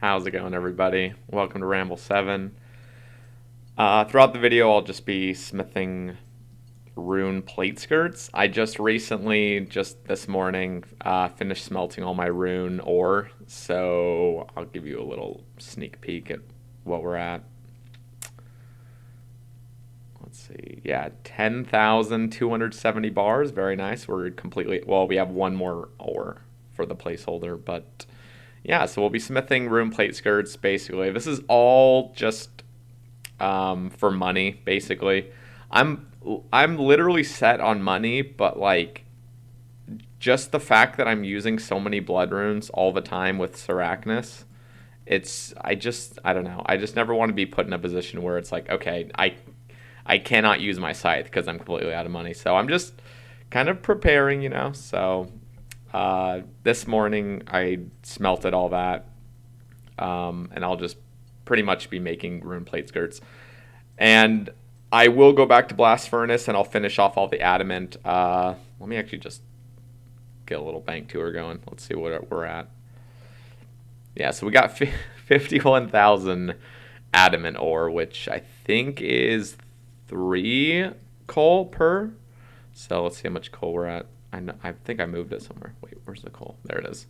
How's it going, everybody? Welcome to Ramble 7. Throughout the video, I'll just be smithing rune plate skirts. I just recently, just this morning, finished smelting all my rune ore, so I'll give you a little sneak peek at what we're at. Let's see. Yeah, 10,270 bars. Very nice. We're completely... Well, we have one more ore for the placeholder, but... Yeah, so we'll be smithing rune plate skirts, basically. This is all just for money, basically. I'm literally set on money, but, like, just the fact that I'm using so many blood runes all the time with Seracnus, I don't know. I just never want to be put in a position where it's like, okay, I cannot use my scythe because I'm completely out of money. So I'm just kind of preparing, so... this morning I smelted all that, and I'll just pretty much be making rune plate skirts. And I will go back to Blast Furnace and I'll finish off all the adamant. Let me actually just get a little bank tour going. Let's see what we're at. Yeah, so we got 51,000 adamant ore, which I think is 3 coal per. So let's see how much coal we're at. I think I moved it somewhere. Wait, where's the coal? There it is.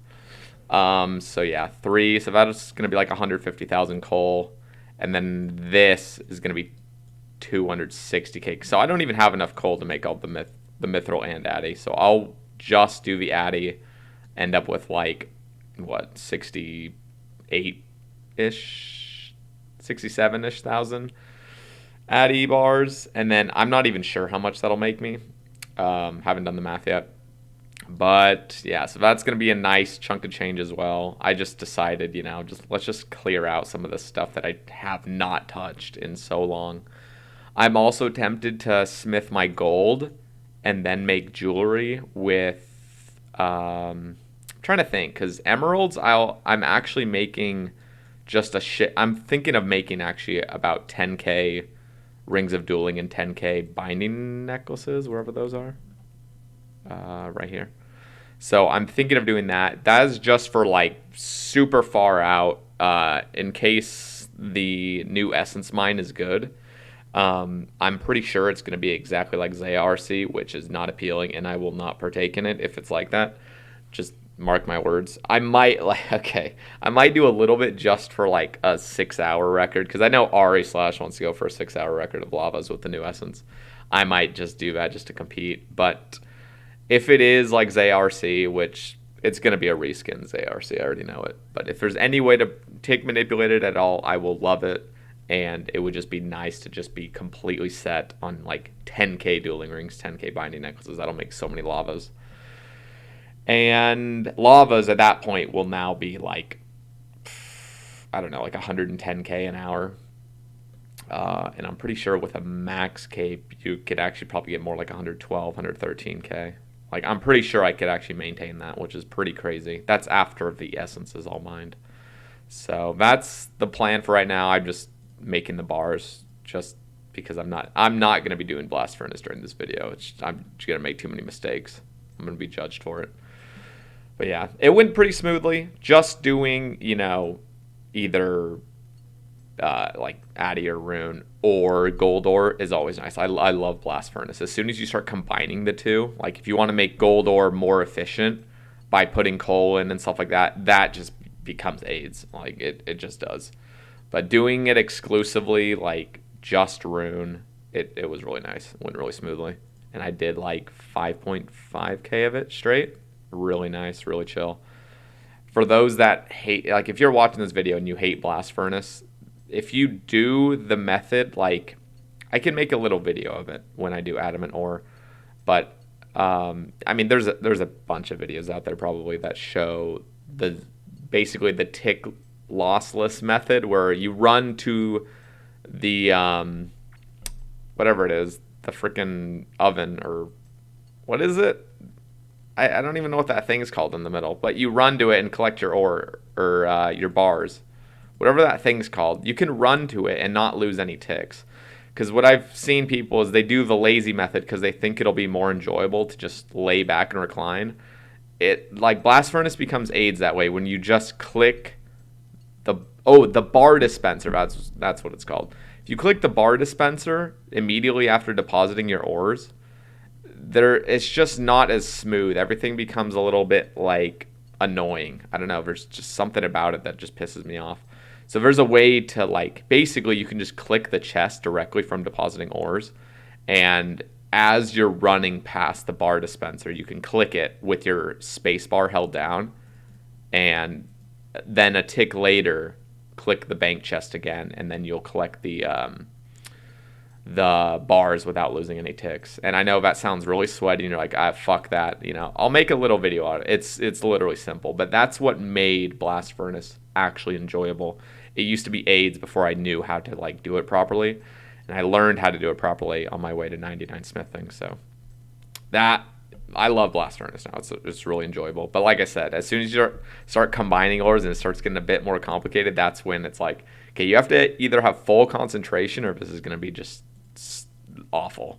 So yeah, 3. So that's going to be like 150,000 coal. And then this is going to be 260k. So I don't even have enough coal to make all the mithril and addy. So I'll just do the addy. End up with like, what, 68-ish? 67-ish thousand addy bars. And then I'm not even sure how much that'll make me. Haven't done the math yet. But yeah, so that's going to be a nice chunk of change as well. I just decided, let's just clear out some of the stuff that I have not touched in so long. I'm also tempted to smith my gold and then make jewelry with, I'm trying to think, because emeralds, I'm actually making just I'm thinking of making actually about 10k rings of dueling and 10k binding necklaces, wherever those are. Right here. So I'm thinking of doing that. That is just for like super far out, in case the new essence mine is good. I'm pretty sure it's going to be exactly like scarcity, which is not appealing, and I will not partake in it if it's like that. Just mark my words. I might do a little bit just for like a 6-hour record, because I know Ari Slash wants to go for a 6-hour record of lavas with the new essence. I might just do that just to compete. But if it is like scarcity, which it's going to be a reskin scarcity, I already know it. But if there's any way to take manipulate it at all, I will love it. And it would just be nice to just be completely set on like 10k dueling rings, 10k binding necklaces. That'll make so many lavas. And lavas at that point will now be like, I don't know, like 110k an hour. And I'm pretty sure with a max cape, you could actually probably get more like 112, 113k. Like, I'm pretty sure I could actually maintain that, which is pretty crazy. That's after the essence is all mined. So that's the plan for right now. I'm just making the bars just because I'm not going to be doing Blast Furnace during this video. I'm just going to make too many mistakes. I'm going to be judged for it. But yeah, it went pretty smoothly. Just doing, either like addy or rune or gold ore is always nice. I love Blast Furnace. As soon as you start combining the two, like if you want to make gold ore more efficient by putting coal in and stuff like that, that just becomes AIDS. Like it just does. But doing it exclusively, like just rune, it was really nice. It went really smoothly. And I did like 5.5k of it straight. Really nice, really chill. For those that hate, like if you're watching this video and you hate Blast Furnace, if you do the method, like I can make a little video of it when I do adamant ore. But I mean, there's a bunch of videos out there probably that show basically the tick lossless method, where you run to the whatever it is, the freaking oven, or what is it? I don't even know what that thing is called in the middle, but you run to it and collect your ore or your bars, whatever that thing's called. You can run to it and not lose any ticks. Because what I've seen people is they do the lazy method because they think it'll be more enjoyable to just lay back and recline. It like Blast Furnace becomes AIDS that way when you just click the oh, the bar dispenser. That's what it's called. If you click the bar dispenser immediately after depositing your ores, it's just not as smooth. Everything becomes a little bit like annoying. I don't know. There's just something about it that just pisses me off. So there's a way to like basically you can just click the chest directly from depositing ores, and as you're running past the bar dispenser, you can click it with your space bar held down, and then a tick later, click the bank chest again, and then you'll collect the bars without losing any ticks. And I know that sounds really sweaty, and you're like, ah, fuck that. You know, I'll make a little video on it. It's literally simple, but that's what made Blast Furnace actually enjoyable. It used to be AIDS before I knew how to like do it properly, and I learned how to do it properly on my way to 99 smithing. So that I love Blast Furnace now. It's really enjoyable. But like I said, as soon as you start combining ores and it starts getting a bit more complicated, that's when it's like, okay, you have to either have full concentration or this is going to be just awful.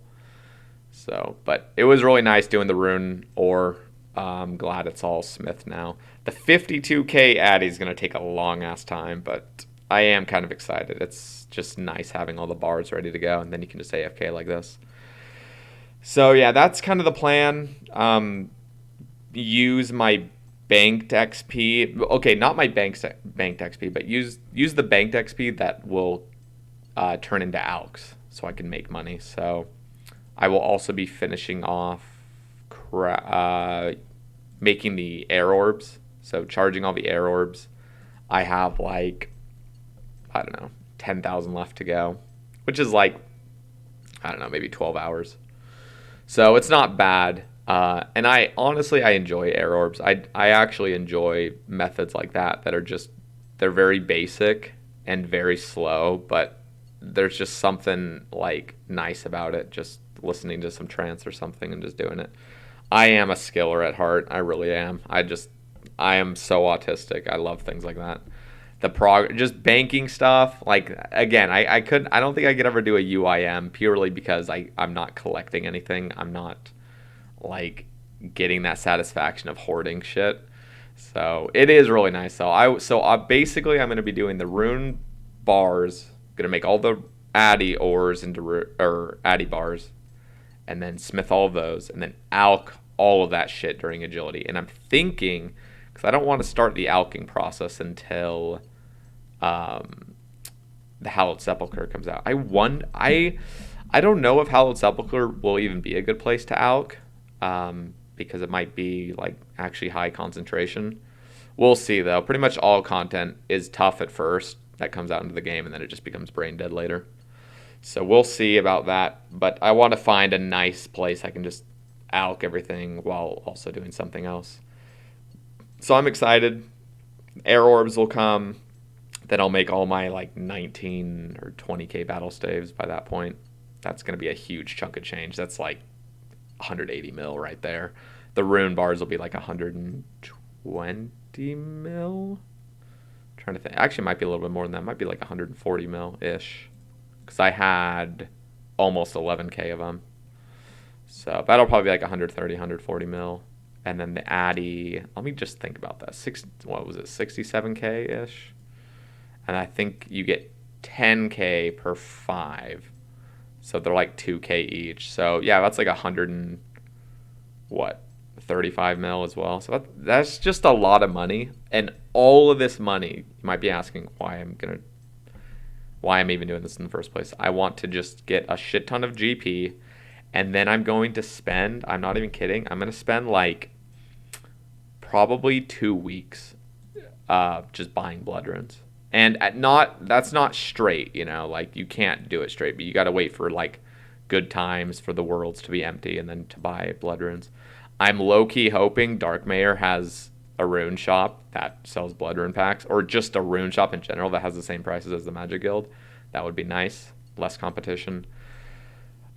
So, but it was really nice doing the rune ore. I'm glad it's all smith now. The 52k addy is going to take a long ass time, but I am kind of excited. It's just nice having all the bars ready to go, and then you can just AFK like this. So yeah, that's kind of the plan. Use my banked XP. Okay, not my banked XP, but use the banked XP that will turn into alks, so I can make money. So I will also be finishing off making the air orbs. So charging all the air orbs. I have like, I don't know, 10,000 left to go, which is like, I don't know, maybe 12 hours. So it's not bad. And I honestly, I enjoy air orbs. I actually enjoy methods like that are just, they're very basic and very slow, but there's just something like nice about it. Just listening to some trance or something and just doing it. I am a skiller at heart. I really am. I am so autistic. I love things like that. Just banking stuff. Like again, I don't think I could ever do a UIM purely because I'm not collecting anything. I'm not like getting that satisfaction of hoarding shit. So it is really nice though. Basically I'm gonna be doing the rune bars. Gonna make all the addy ores or addy bars, and then smith all of those, and then alch all of that shit during agility. And I'm thinking, because I don't want to start the alching process until the Hallowed Sepulchre comes out. I don't know if Hallowed Sepulchre will even be a good place to alch, because it might be like actually high concentration. We'll see though. Pretty much all content is tough at first that comes out into the game, and then it just becomes brain dead later. So we'll see about that. But I want to find a nice place I can just alch everything while also doing something else. So I'm excited. Air orbs will come. Then I'll make all my like 19 or 20k battle staves by that point. That's going to be a huge chunk of change. That's like 180 mil right there. The rune bars will be like 120 mil. I'm trying to think. Actually, it might be a little bit more than that. It might be like 140 mil-ish. Because I had almost 11k of them. So that'll probably be like 130, 140 mil. And then the addy, let me just think about that. 67k-ish? And I think you get 10k per 5. So they're like 2k each. So yeah, that's like 35 mil as well. So that's just a lot of money. And all of this money, you might be asking why I'm even doing this in the first place. I want to just get a shit ton of GP, and then I'm going to spend, I'm not even kidding, I'm going to spend like probably 2 weeks just buying blood runes. And that's not straight, you know, like you can't do it straight, but you got to wait for like good times for the worlds to be empty and then to buy blood runes. I'm low-key hoping Darkmeyer has a rune shop that sells blood rune packs, or just a rune shop in general that has the same prices as the Magic Guild. That would be nice. Less competition.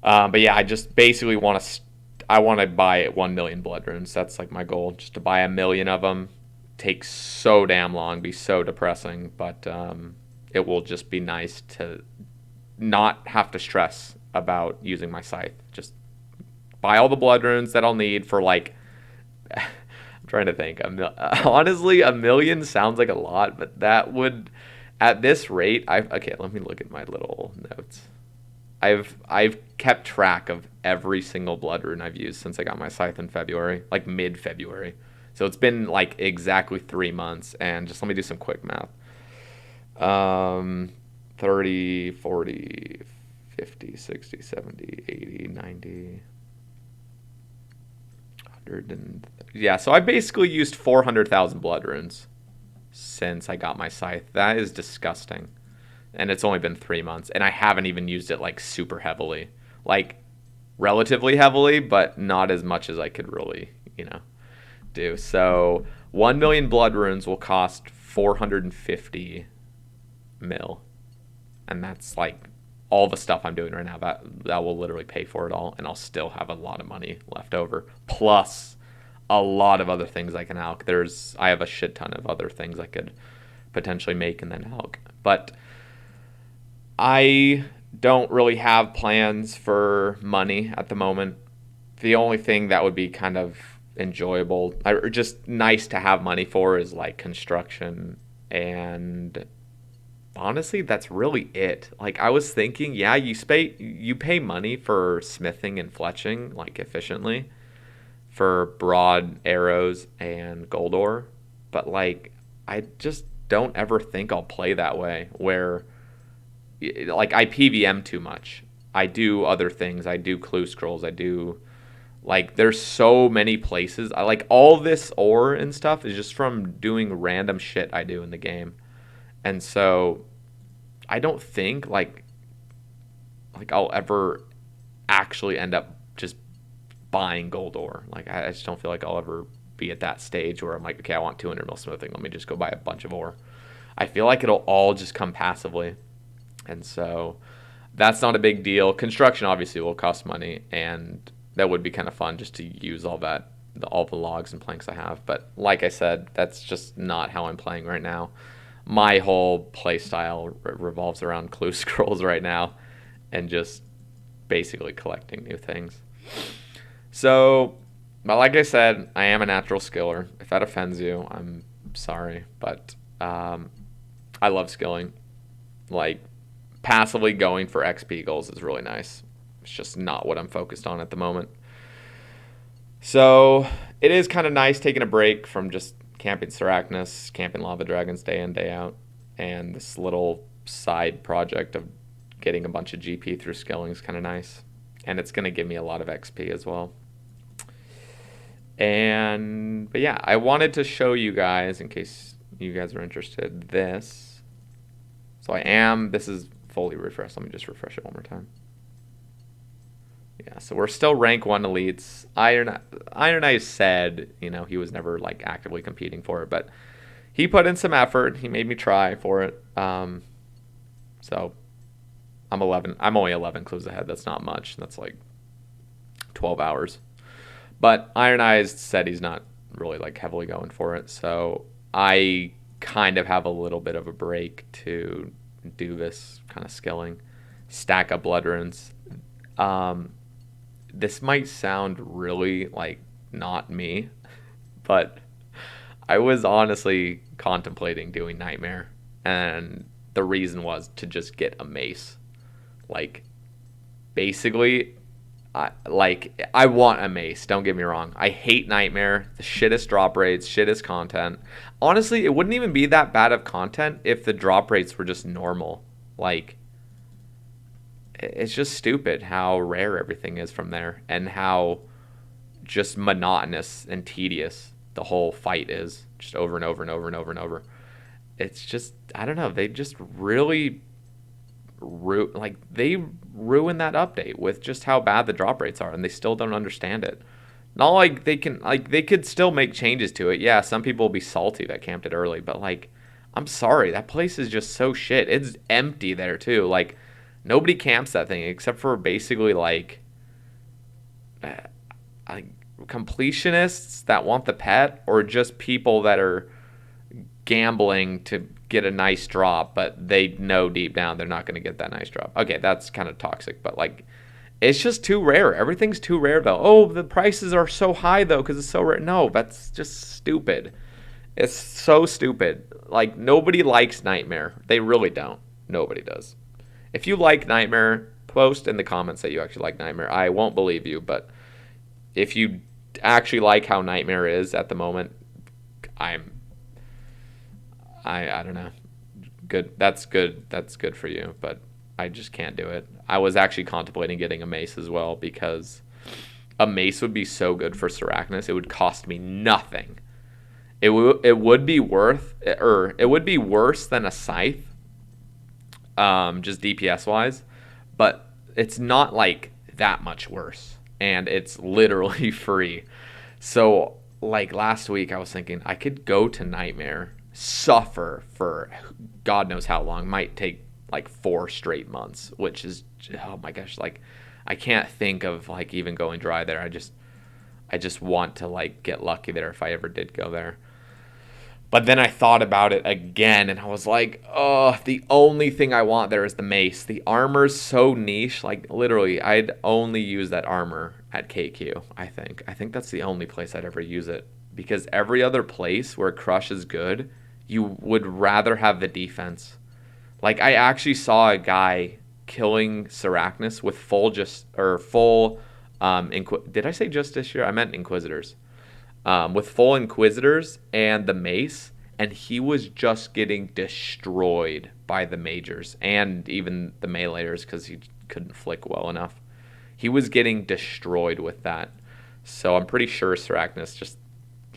But yeah, I just basically want to buy 1 million blood runes. That's like my goal, just to buy 1 million of them. Takes so damn long, be so depressing, but it will just be nice to not have to stress about using my scythe. Just buy all the blood runes that I'll need for like I'm trying to think. Honestly, a million sounds like a lot, but that would, at this rate, okay. Let me look at my little notes. I've kept track of every single blood rune I've used since I got my scythe in February, like mid-February. So it's been like exactly 3 months, and just let me do some quick math. 30, 40, 50, 60, 70, 80, 90, 100, and yeah, so I basically used 400,000 blood runes since I got my scythe. That is disgusting. And it's only been 3 months, and I haven't even used it like super heavily. Like relatively heavily, but not as much as I could really, do. So 1 million blood runes will cost 450 mil. And that's like all the stuff I'm doing right now. That will literally pay for it all, and I'll still have a lot of money left over. Plus a lot of other things I can alch. I have a shit ton of other things I could potentially make and then alch. But I don't really have plans for money at the moment. The only thing that would be kind of enjoyable or just nice to have money for is like construction, and honestly that's really it. Like I was thinking, yeah, you pay money for smithing and fletching like efficiently for broad arrows and gold ore, but like I just don't ever think I'll play that way where like I PVM too much. I do other things. I do clue scrolls. I do like there's so many places. I like all this ore and stuff is just from doing random shit I do in the game. And so I don't think like I'll ever actually end up just buying gold ore. Like I just don't feel like I'll ever be at that stage where I'm like, okay, I want 200 mil smithing. Let me just go buy a bunch of ore. I feel like it'll all just come passively. And so that's not a big deal. Construction obviously will cost money, and that would be kind of fun just to use all the logs and planks I have. But like I said, that's just not how I'm playing right now. My whole play style revolves around clue scrolls right now and just basically collecting new things. So, but like I said, I am a natural skiller. If that offends you, I'm sorry. But I love skilling. Like, passively going for XP goals is really nice. It's just not what I'm focused on at the moment. So it is kind of nice taking a break from just camping Sarachnis, camping Lava Dragons day in, day out, and this little side project of getting a bunch of GP through skilling is kind of nice. And it's going to give me a lot of XP as well. But yeah, I wanted to show you guys, in case you guys are interested, this. So this is fully refreshed. Let me just refresh it one more time. Yeah, so we're still rank 1 elites. Iron Eyes said, he was never like actively competing for it, but he put in some effort. He made me try for it. So I'm only 11 clues ahead. That's not much. That's like 12 hours. But Iron Eyes said he's not really like heavily going for it. So I kind of have a little bit of a break to do this kind of skilling, stack up blood runes. This might sound really like not me, but I was honestly contemplating doing Nightmare, and the reason was to just get a mace. Like, basically, I want a mace, don't get me wrong. I hate Nightmare, the shittest drop rates, shittest content. Honestly, it wouldn't even be that bad of content if the drop rates were just normal. Like, it's just stupid how rare everything is from there, and how just monotonous and tedious the whole fight is, just over and over and over and over and over. It's just, I don't know, they just really they ruin that update with just how bad the drop rates are, and they still don't understand it. Not like they could still make changes to it. Yeah, some people will be salty that camped it early, but like, I'm sorry, that place is just so shit. It's empty there too. Like, nobody camps that thing except for basically like completionists that want the pet, or just people that are gambling to get a nice drop, but they know deep down they're not going to get that nice drop. Okay, that's kind of toxic, but like, It's just too rare. Everything's too rare though. Oh, the prices are so high though because it's so rare. No, that's just stupid. It's so stupid. Like nobody likes Nightmare. They really don't. Nobody does. If you like Nightmare, post in the comments that you actually like Nightmare. I won't believe you, but if you actually like how Nightmare is at the moment, I'm I don't know. Good. That's good. That's good for you, but I just can't do it. I was actually contemplating getting a mace as well because a mace would be so good for Sarachnis. It would cost me nothing. It would be worth or it would be worse than a scythe, just DPS wise, but it's not like that much worse, and it's literally free. So like last week, I was thinking I could go to Nightmare, suffer for God knows how long, might take like 4 straight months, which is oh my gosh, like I can't think of like even going dry there. I just want to like get lucky there if I ever did go there. But then I thought about it again and I was like, oh, the only thing I want there is the mace. The armor's so niche. Like, literally, I'd only use that armor at KQ, I think. I think that's the only place I'd ever use it. Because every other place where Crush is good, you would rather have the defense. Like, I actually saw a guy killing Sarachnis with full just, or full, did I say Justice here? I meant Inquisitors with full Inquisitors and the Mace, and he was just getting destroyed by the Majors and even the Meleeers because he couldn't flick well enough. He was getting destroyed with that. So I'm pretty sure Sarachnis just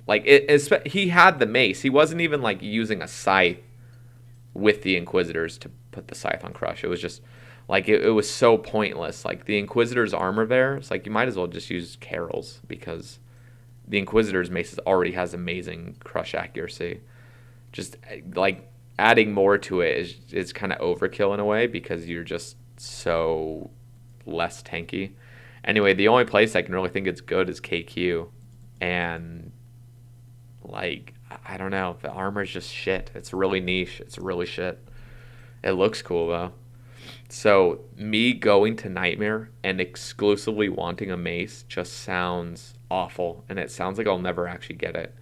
like he had the Mace. He wasn't even like using a scythe with the Inquisitors to put the scythe on Crush. It was just like it was so pointless. Like the Inquisitor's armor there, it's like you might as well just use Carol's because the Inquisitor's mace already has amazing crush accuracy. Just like adding more to it is kind of overkill in a way because you're just so less tanky. Anyway, the only place I can really think it's good is KQ, and like I don't know, the armor's just shit. It's really niche. It's really shit. It looks cool though. So me going to Nightmare and exclusively wanting a mace just sounds awful, and it sounds like I'll never actually get it.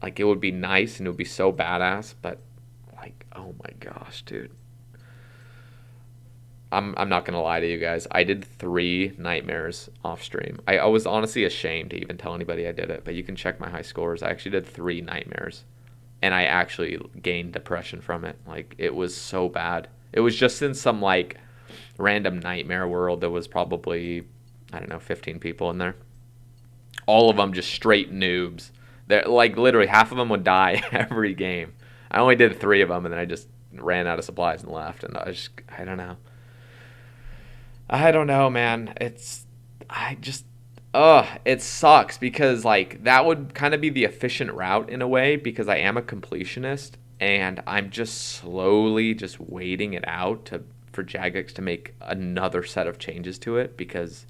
Like it would be nice and it would be so badass, but like oh my gosh, dude. I'm not gonna lie to you guys. I did 3 nightmares off stream. I was honestly ashamed to even tell anybody I did it, but you can check my high scores. I actually did 3 nightmares, and I actually gained depression from it. Like it was so bad. It was just in some like random nightmare world. There was probably I don't know 15 people in there. All of them just straight noobs. They're like literally half of them would die every game. I only did 3 of them, and then I just ran out of supplies and left. And I don't know. I don't know, man. I just, it sucks because like that would kind of be the efficient route in a way because I am a completionist and I'm just slowly just waiting it out for Jagex to make another set of changes to it because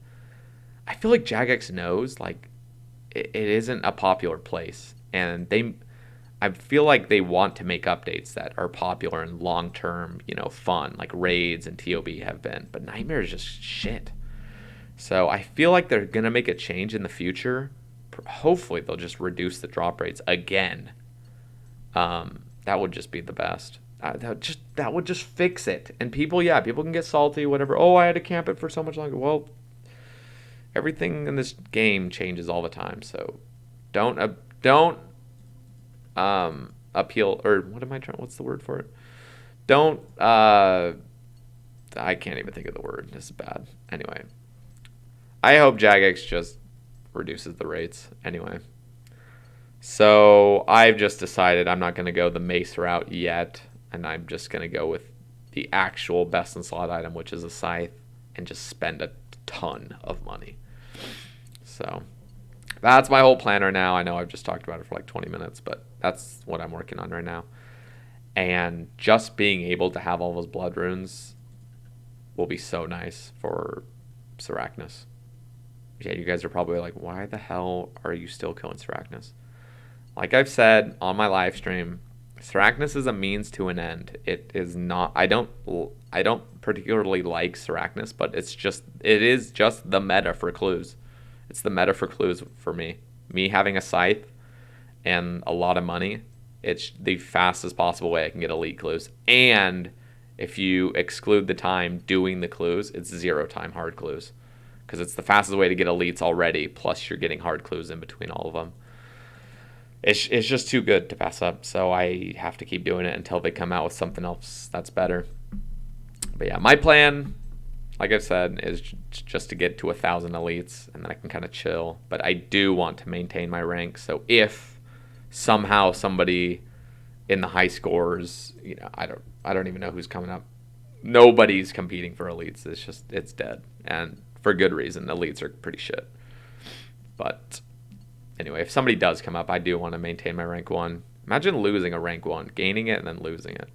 I feel like Jagex knows like it isn't a popular place and I feel like they want to make updates that are popular and long term, fun, like raids and TOB have been. But Nightmare is just shit. So I feel like they're gonna make a change in the future. Hopefully they'll just reduce the drop rates again. That would just be the best. That would just fix it. And people can get salty, whatever. Oh, I had to camp it for so much longer. Well, everything in this game changes all the time. So don't appeal or what's the word for it? Don't I can't even think of the word. This is bad. Anyway, I hope Jagex just reduces the rates anyway. So I've just decided I'm not going to go the mace route yet, and I'm just going to go with the actual best in slot item, which is a scythe, and just spend a ton of money. So that's my whole plan right now. I know I've just talked about it for like 20 minutes, but that's what I'm working on right now. And just being able to have all those blood runes will be so nice for Sarachnis. Yeah, you guys are probably like, why the hell are you still killing Sarachnis? Like I've said on my live stream, Sarachnis is a means to an end. It is not. I don't particularly like Sarachnis, but it is just the meta for clues. It's the meta for clues for me. Me having a scythe and a lot of money, it's the fastest possible way I can get elite clues. And if you exclude the time doing the clues, it's 0 time hard clues because it's the fastest way to get elites already. Plus, you're getting hard clues in between all of them. It's just too good to pass up, so I have to keep doing it until they come out with something else that's better. But yeah, my plan, like I said, is just to get to 1,000 elites, and then I can kind of chill. But I do want to maintain my rank, so if somehow somebody in the high scores, I don't even know who's coming up. Nobody's competing for elites. It's dead, and for good reason. Elites are pretty shit. But anyway, if somebody does come up, I do want to maintain my rank 1. Imagine losing a rank 1, gaining it, and then losing it.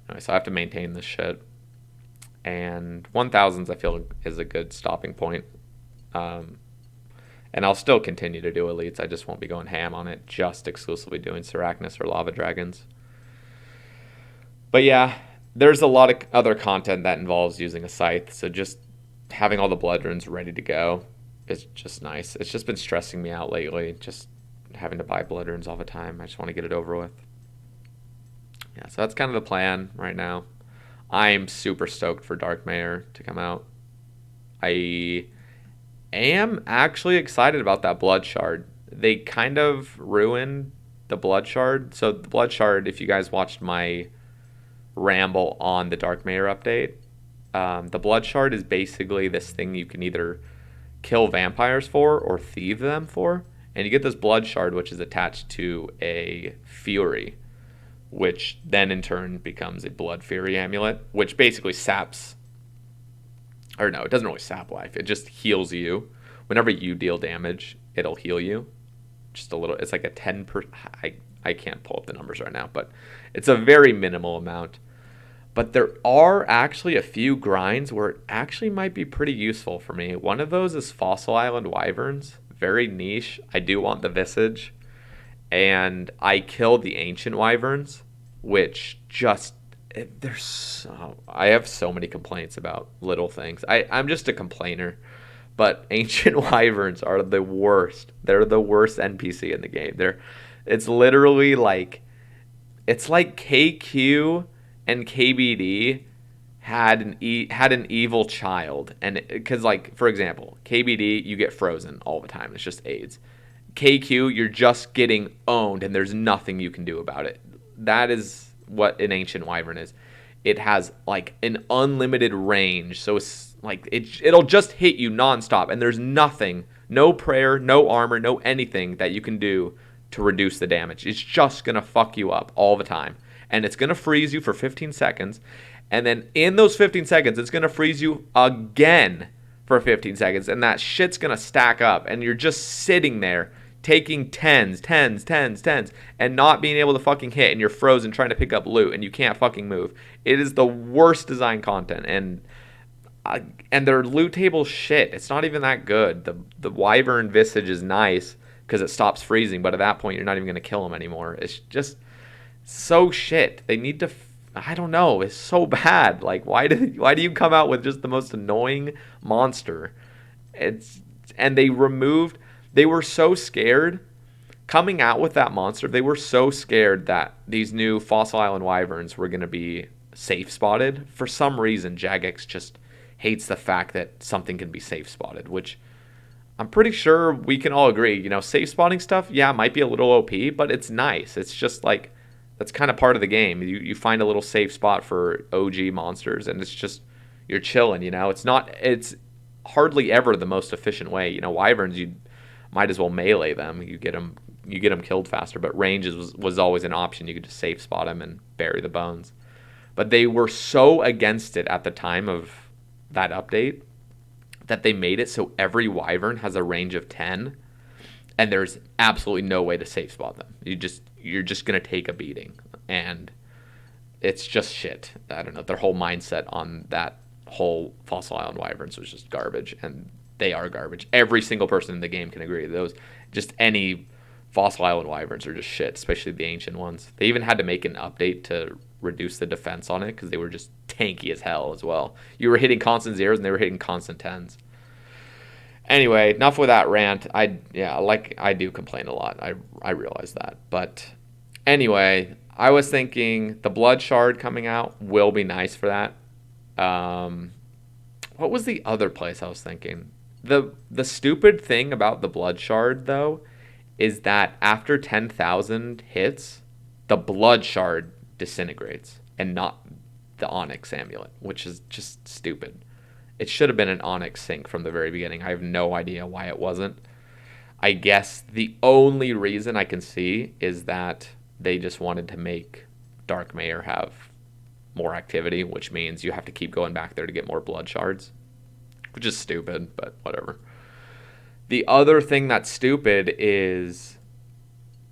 Anyway, so I have to maintain this shit. And 1,000s, I feel, is a good stopping point. And I'll still continue to do elites. I just won't be going ham on it, just exclusively doing Sarachnis or Lava Dragons. But yeah, there's a lot of other content that involves using a scythe. So just having all the blood runes ready to go is just nice. It's just been stressing me out lately, just having to buy blood runes all the time. I just want to get it over with. Yeah, so that's kind of the plan right now. I'm super stoked for Darkmeyer to come out. I am actually excited about that blood shard. They kind of ruined the blood shard. So the blood shard, if you guys watched my ramble on the Darkmeyer update, the blood shard is basically this thing you can either kill vampires for or thieve them for. And you get this blood shard, which is attached to a fury, which then in turn becomes a blood fury amulet, which basically saps, or no, it doesn't really sap life. It just heals you. Whenever you deal damage, it'll heal you. Just a little, it's like a 10%. I can't pull up the numbers right now, but it's a very minimal amount. But there are actually a few grinds where it actually might be pretty useful for me. One of those is Fossil Island Wyverns. Very niche. I do want the Visage. And I killed the Ancient Wyverns, which just, I have so many complaints about little things. I'm just a complainer. But Ancient Wyverns are the worst. They're the worst NPC in the game. It's literally like, it's like KQ and KBD had an evil child. And because, like, for example, KBD, you get frozen all the time. It's just AIDS. KQ, you're just getting owned, and there's nothing you can do about it. That is what an Ancient Wyvern is. It has, like, an unlimited range, so it's like it'll just hit you nonstop, and there's nothing, no prayer, no armor, no anything that you can do to reduce the damage. It's just gonna fuck you up all the time, and it's gonna freeze you for 15 seconds, and then in those 15 seconds, it's gonna freeze you again for 15 seconds, and that shit's gonna stack up, and you're just sitting there taking tens, and not being able to fucking hit, and you're frozen trying to pick up loot, and you can't fucking move. It is the worst design content, and their loot table shit. It's not even that good. The Wyvern Visage is nice because it stops freezing, but at that point, you're not even going to kill them anymore. It's just so shit. They need to, I don't know, it's so bad. Like, why do you come out with just the most annoying monster? And they were so scared coming out with that monster. They were so scared that these new Fossil Island Wyverns were going to be safe spotted. For some reason, Jagex just hates the fact that something can be safe spotted, which I'm pretty sure we can all agree. Safe spotting stuff, yeah, might be a little OP, but it's nice. It's just like, that's kind of part of the game. You find a little safe spot for OG monsters, and it's just, you're chilling, it's hardly ever the most efficient way. Wyverns, you might as well melee them. You get them killed faster, but ranges was always an option. You could just safe spot them and bury the bones. But they were so against it at the time of that update that they made it so every Wyvern has a range of 10, and there's absolutely no way to safe spot them. You're just gonna take a beating, and it's just shit. I don't know. Their whole mindset on that whole Fossil Island Wyverns was just garbage, and they are garbage. Every single person in the game can agree. Those, just any Fossil Island Wyverns are just shit, especially the ancient ones. They even had to make an update to reduce the defense on it because they were just tanky as hell as well. You were hitting constant zeros and they were hitting constant tens. Anyway, enough with that rant. I do complain a lot. I realize that. But anyway, I was thinking the Blood Shard coming out will be nice for that. What was the other place I was thinking? The stupid thing about the Blood Shard though is that after 10,000 hits, the Blood Shard disintegrates and not the Onyx Amulet, which is just stupid. It should have been an Onyx sync from the very beginning. I have no idea why it wasn't. I guess the only reason I can see is that they just wanted to make Darkmeyer have more activity, which means you have to keep going back there to get more blood shards, which is stupid, but whatever. The other thing that's stupid is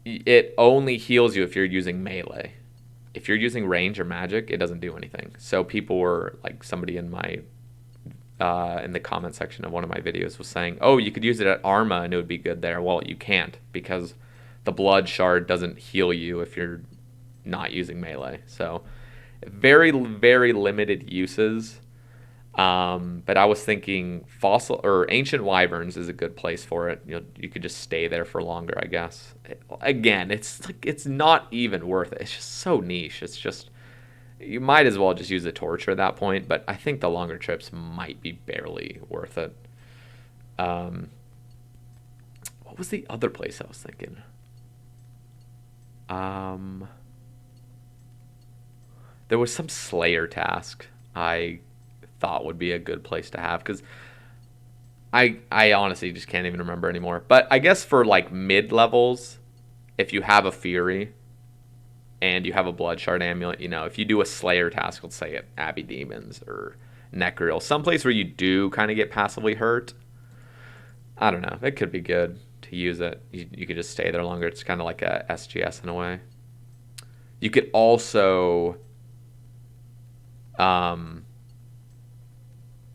it only heals you if you're using melee. If you're using range or magic, it doesn't do anything. So people were like, somebody in the comment section of one of my videos was saying, oh, you could use it at Arma and it would be good there. Well, you can't because the Blood Shard doesn't heal you if you're not using melee. So very, very limited uses. But I was thinking Fossil or Ancient Wyverns is a good place for it. You could just stay there for longer, I guess. Again, it's not even worth it. It's just so niche. It's just, you might as well just use a torture at that point, but I think the longer trips might be barely worth it. What was the other place I was thinking? There was some Slayer task I thought would be a good place to have, because I honestly just can't even remember anymore. But I guess for like mid levels, if you have a Fury and you have a Blood Shard Amulet, if you do a Slayer task, let's say at Abbey Demons or Nechril, someplace where you do kind of get passively hurt, I don't know, it could be good to use it. You could just stay there longer. It's kind of like a SGS in a way. You could also,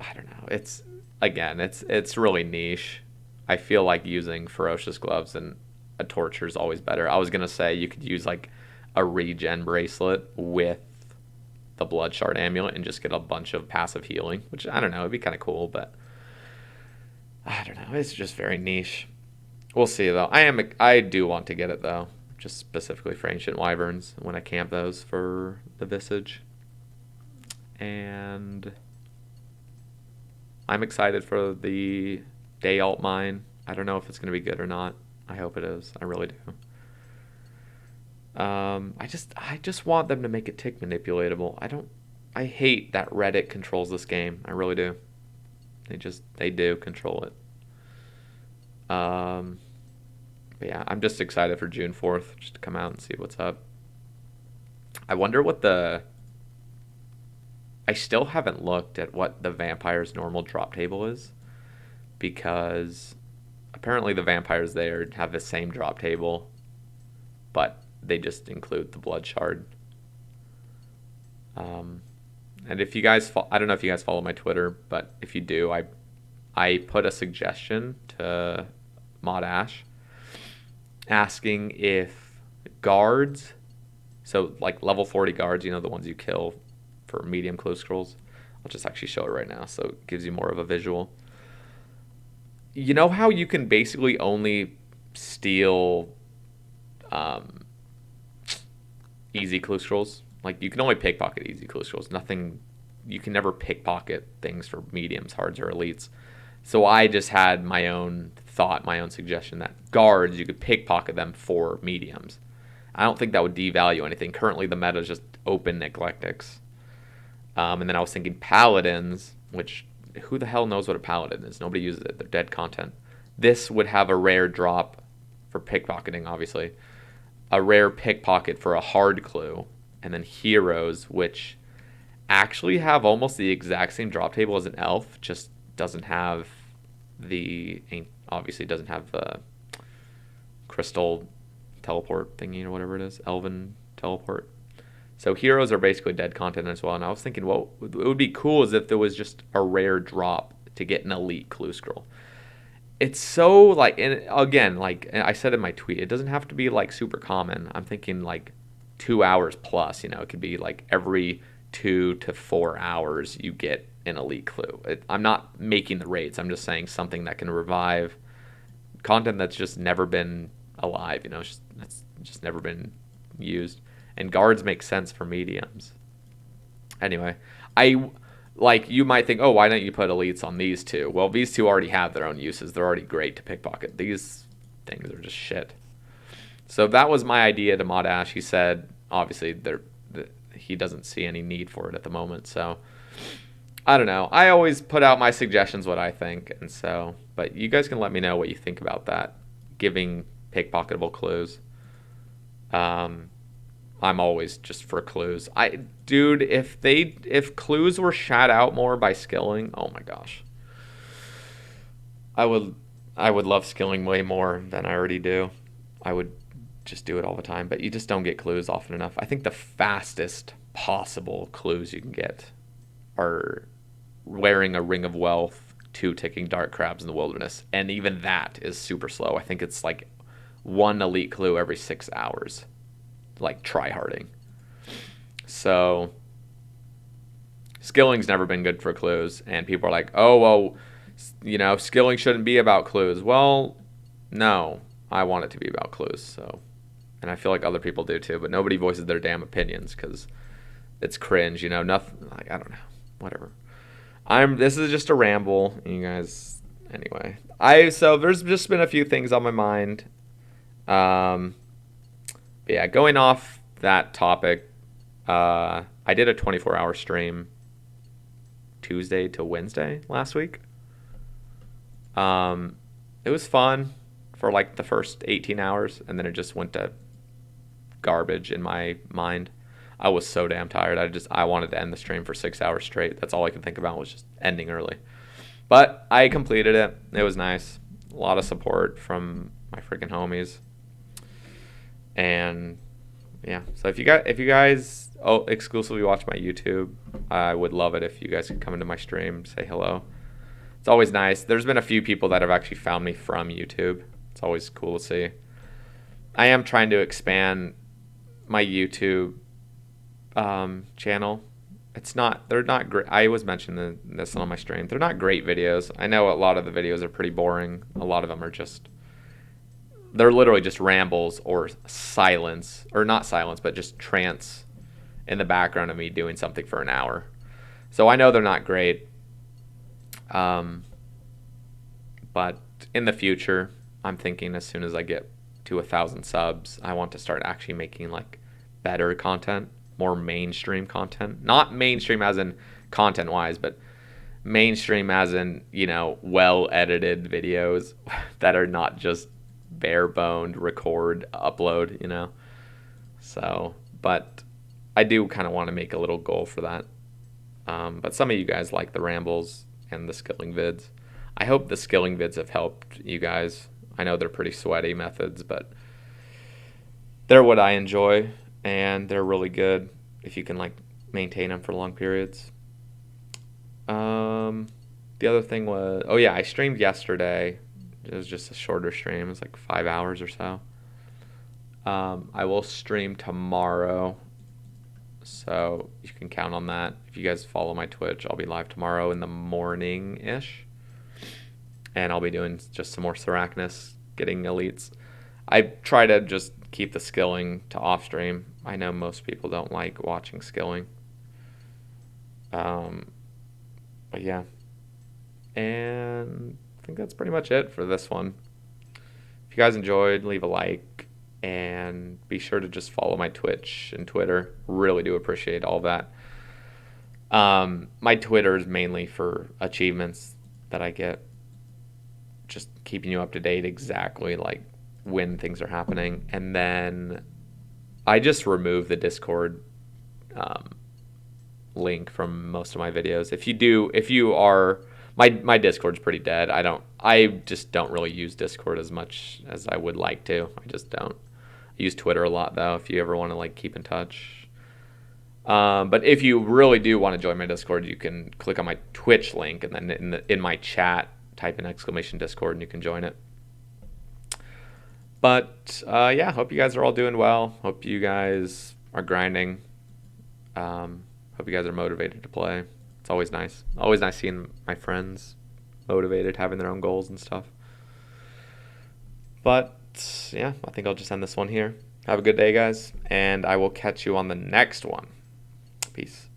I don't know. It's really niche. I feel like using Ferocious Gloves and a Torture is always better. I was gonna say you could use like a regen bracelet with the Blood Shard Amulet and just get a bunch of passive healing, which I don't know, it'd be kind of cool, but I don't know. It's just very niche. We'll see though. I do want to get it though, just specifically for Ancient Wyverns when I camp those for the Visage. And I'm excited for the Day Alt Mine. I don't know if it's going to be good or not. I hope it is. I really do. I just want them to make it tick manipulatable. I hate that Reddit controls this game. I really do. They do control it. But yeah, I'm just excited for June 4th just to come out and see what's up. I wonder what I still haven't looked at what the Vampire's normal drop table is, because apparently the Vampires there have the same drop table, but they just include the Blood Shard. And if you guys, I don't know if you guys follow my Twitter, but if you do, I put a suggestion to Mod Ash asking if guards, so like level 40 guards, the ones you kill for medium close scrolls. I'll just actually show it right now so it gives you more of a visual. You know how you can basically only steal easy close scrolls? Like you can only pickpocket easy close scrolls. Nothing, you can never pickpocket things for mediums, hards, or elites. So I just had my own thought, my own suggestion that guards, you could pickpocket them for mediums. I don't think that would devalue anything. Currently the meta is just open Eclectics. And then I was thinking paladins, which who the hell knows what a paladin is? Nobody uses it. They're dead content. This would have a rare drop for pickpocketing, obviously. A rare pickpocket for a hard clue. And then heroes, which actually have almost the exact same drop table as an elf, just doesn't have obviously doesn't have the crystal teleport thingy or whatever it is. Elven teleport. So heroes are basically dead content as well. And I was thinking, well, it would be cool as if there was just a rare drop to get an elite clue scroll. it's so like, and again, like I said in my tweet, it doesn't have to be like super common. I'm thinking like 2 hours plus. You know, it could be like every 2 to 4 hours you get an elite clue. I'm not making the rates. I'm just saying something that can revive content that's just never been alive. You know, that's just never been used. And guards make sense for mediums. Anyway, I like you might think, oh, why don't you put elites on these two? Well, these two already have their own uses. They're already great to pickpocket. These things are just shit. So that was my idea to Mod Ash. He said, obviously, he doesn't see any need for it at the moment. So I don't know. I always put out my suggestions, what I think, and so. But you guys can let me know what you think about that, giving pickpocketable clues. I'm always just for clues. Dude, if clues were shat out more by skilling, oh my gosh, I would love skilling way more than I already do. I would just do it all the time, but you just don't get clues often enough. I think the fastest possible clues you can get are wearing a ring of wealth, 2 ticking dark crabs in the wilderness, and even that is super slow. I think it's like 1 elite clue every 6 hours. Like tryharding. So skilling's never been good for clues, and people are like, oh well, you know, skilling shouldn't be about clues. Well, no, I want it to be about clues. So, and I feel like other people do too, but nobody voices their damn opinions because it's cringe. You know, nothing. Like I don't know, whatever. This is just a ramble, you guys. Anyway, so there's just been a few things on my mind. Yeah, going off that topic, I did a 24-hour stream Tuesday to Wednesday last week. It was fun for like the first 18 hours, and then it just went to garbage in my mind. I was so damn tired. I wanted to end the stream for 6 hours straight. That's all I could think about was just ending early. But I completed it. It was nice. A lot of support from my freaking homies. And yeah, so if you guys exclusively watch my YouTube, I would love it if you guys could come into my stream, say hello. It's always nice. There's been a few people that have actually found me from YouTube. It's always cool to see. I am trying to expand my YouTube channel. They're not great. I was mentioning this on my stream. They're not great videos. I know a lot of the videos are pretty boring. A lot of them are they're literally just rambles or silence, or not silence, but just trance in the background of me doing something for an hour. So I know they're not great. But in the future, I'm thinking as soon as I get to 1,000 subs, I want to start actually making like better content, more mainstream content. Not mainstream as in content-wise, but mainstream as in, you know, well-edited videos that are not just bare-boned record, upload, you know. So, but I do kind of want to make a little goal for that. But some of you guys like the rambles and the skilling vids. I hope the skilling vids have helped you guys. I know they're pretty sweaty methods, but they're what I enjoy, and they're really good if you can like maintain them for long periods. The other thing was, oh yeah, I streamed yesterday. It was just a shorter stream. It was like 5 hours or so. I will stream tomorrow, so you can count on that. If you guys follow my Twitch, I'll be live tomorrow in the morning-ish. And I'll be doing just some more Sarachnis, getting elites. I try to just keep the skilling to off-stream. I know most people don't like watching skilling. But yeah. And I think that's pretty much it for this one. If you guys enjoyed, leave a like. And be sure to just follow my Twitch and Twitter. Really do appreciate all that. My Twitter is mainly for achievements that I get. Just keeping you up to date exactly like when things are happening. And then I just remove the Discord link from most of my videos. If you are, my Discord's pretty dead. I just don't really use Discord as much as I would like to. I just don't. I use Twitter a lot though, if you ever want to like keep in touch. But if you really do want to join my Discord, you can click on my Twitch link, and then in my chat type in exclamation Discord and you can join it. But yeah, hope you guys are all doing well. Hope you guys are grinding. Hope you guys are motivated to play. It's always nice. Always nice seeing my friends motivated, having their own goals and stuff. But yeah, I think I'll just end this one here. Have a good day, guys, and I will catch you on the next one. Peace.